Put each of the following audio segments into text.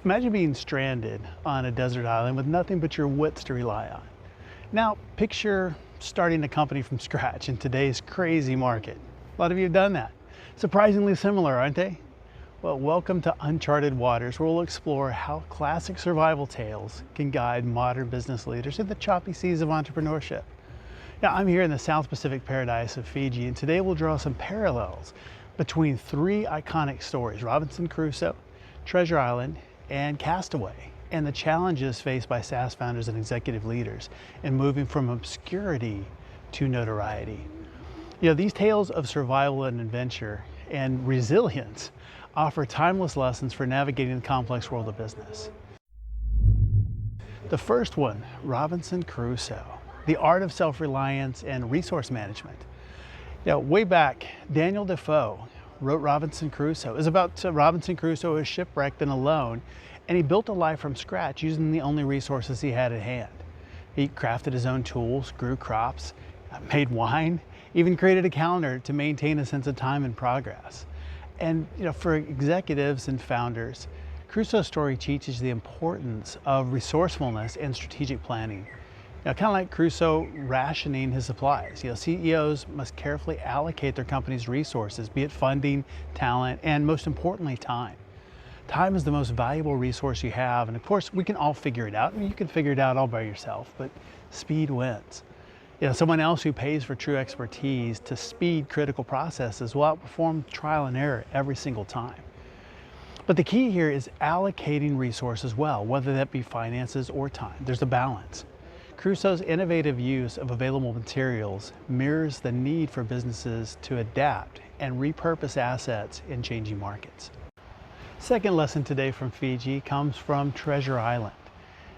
Imagine being stranded on a desert island with nothing but your wits to rely on. Now, picture starting a company from scratch in today's crazy market. A lot of you have done that. Surprisingly similar, aren't they? Well, welcome to Uncharted Waters, where we'll explore how classic survival tales can guide modern business leaders in the choppy seas of entrepreneurship. Now, I'm here in the South Pacific paradise of Fiji, and today we'll draw some parallels between three iconic stories: Robinson Crusoe, Treasure Island, and Castaway, and the challenges faced by SaaS founders and executive leaders in moving from obscurity to notoriety. These tales of survival and adventure and resilience offer timeless lessons for navigating the complex world of business. The first one, Robinson Crusoe, the art of self-reliance and resource management. Way back, Daniel Defoe wrote Robinson Crusoe. It was about Robinson Crusoe who was shipwrecked and alone, and he built a life from scratch using the only resources he had at hand. He crafted his own tools, grew crops, made wine, even created a calendar to maintain a sense of time and progress. And for executives and founders, Crusoe's story teaches the importance of resourcefulness and strategic planning. Kind of like Crusoe rationing his supplies. CEOs must carefully allocate their company's resources, be it funding, talent, and most importantly, time. Time is the most valuable resource you have, and of course, we can all figure it out. You can figure it out all by yourself, but speed wins. Someone else who pays for true expertise to speed critical processes will outperform trial and error every single time. But the key here is allocating resources well, whether that be finances or time. There's a balance. Crusoe's innovative use of available materials mirrors the need for businesses to adapt and repurpose assets in changing markets. Second lesson today from Fiji comes from Treasure Island,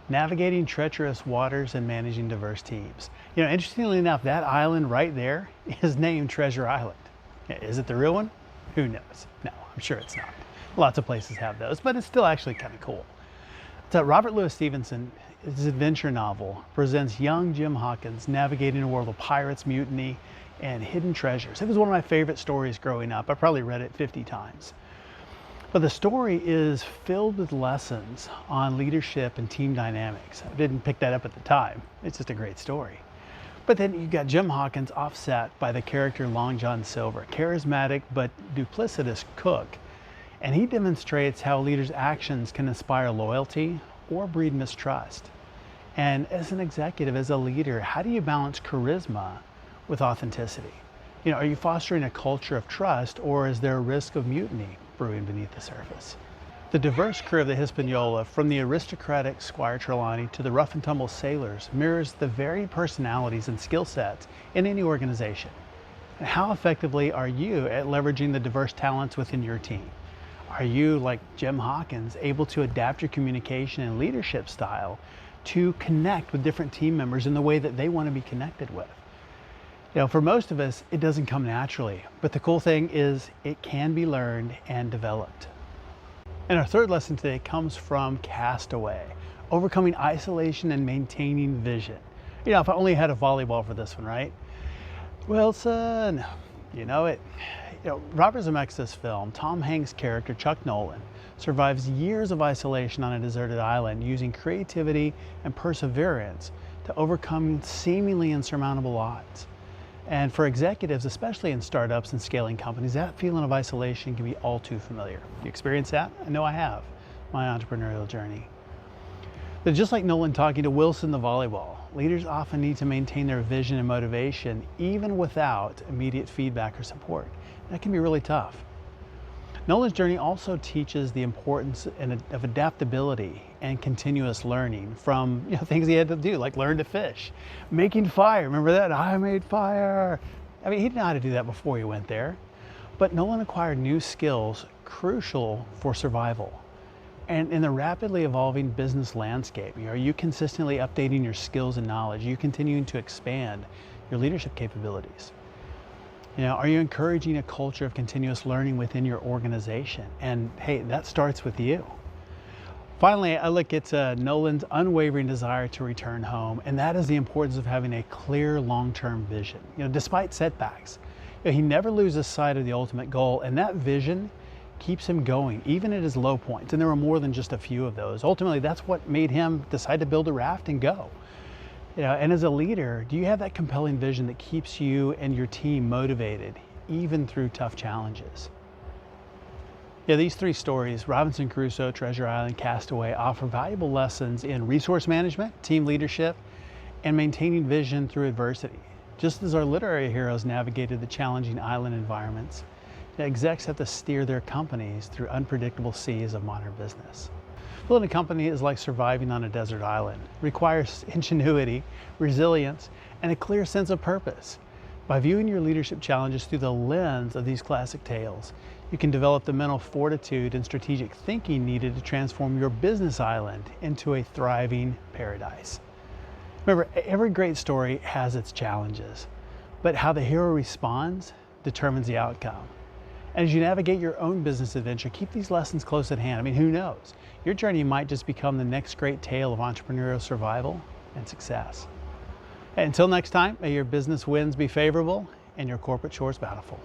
navigating treacherous waters and managing diverse teams. Interestingly enough, that island right there is named Treasure Island. Is it the real one? Who knows? No, I'm sure it's not. Lots of places have those, but it's still actually kind of cool. So Robert Louis Stevenson's adventure novel presents young Jim Hawkins navigating a world of pirates, mutiny, and hidden treasures. It was one of my favorite stories growing up. I probably read it 50 times. But the story is filled with lessons on leadership and team dynamics. I didn't pick that up at the time. It's just a great story. But then you got Jim Hawkins offset by the character Long John Silver, charismatic but duplicitous cook. And he demonstrates how leaders' actions can inspire loyalty or breed mistrust. And as an executive, as a leader, how do you balance charisma with authenticity? Are you fostering a culture of trust, or is there a risk of mutiny brewing beneath the surface? The diverse crew of the Hispaniola, from the aristocratic Squire Trelawney to the rough and tumble sailors, mirrors the varied personalities and skill sets in any organization. And how effectively are you at leveraging the diverse talents within your team? Are you, like Jim Hawkins, able to adapt your communication and leadership style to connect with different team members in the way that they want to be connected with? For most of us, it doesn't come naturally, but the cool thing is it can be learned and developed. And our third lesson today comes from Castaway, overcoming isolation and maintaining vision. If I only had a volleyball for this one, right? Wilson, you know it. Robert Zemeckis' film, Tom Hanks' character, Chuck Nolan, survives years of isolation on a deserted island using creativity and perseverance to overcome seemingly insurmountable odds. And for executives, especially in startups and scaling companies, that feeling of isolation can be all too familiar. You experience that? I know I have, my entrepreneurial journey. But just like Nolan talking to Wilson the volleyball, leaders often need to maintain their vision and motivation even without immediate feedback or support. That can be really tough. Nolan's journey also teaches the importance of adaptability and continuous learning from things he had to do, like learn to fish, making fire. Remember that? I made fire. He didn't know how to do that before he went there. But Nolan acquired new skills crucial for survival. And in the rapidly evolving business landscape, are you consistently updating your skills and knowledge? Are you continuing to expand your leadership capabilities? Are you encouraging a culture of continuous learning within your organization? And hey, that starts with you. Finally, I look at Nolan's unwavering desire to return home, and that is the importance of having a clear long-term vision. Despite setbacks, he never loses sight of the ultimate goal, and that vision keeps him going, even at his low points. And there were more than just a few of those. Ultimately, that's what made him decide to build a raft and go. And as a leader, do you have that compelling vision that keeps you and your team motivated, even through tough challenges? These three stories, Robinson Crusoe, Treasure Island, Castaway, offer valuable lessons in resource management, team leadership, and maintaining vision through adversity. Just as our literary heroes navigated the challenging island environments, execs have to steer their companies through unpredictable seas of modern business. Building a company is like surviving on a desert island. It requires ingenuity, resilience, and a clear sense of purpose. By viewing your leadership challenges through the lens of these classic tales, you can develop the mental fortitude and strategic thinking needed to transform your business island into a thriving paradise. Remember, every great story has its challenges, but how the hero responds determines the outcome. And as you navigate your own business adventure, keep these lessons close at hand. I mean, who knows? Your journey might just become the next great tale of entrepreneurial survival and success. Until next time, may your business wins be favorable and your corporate chores bountiful.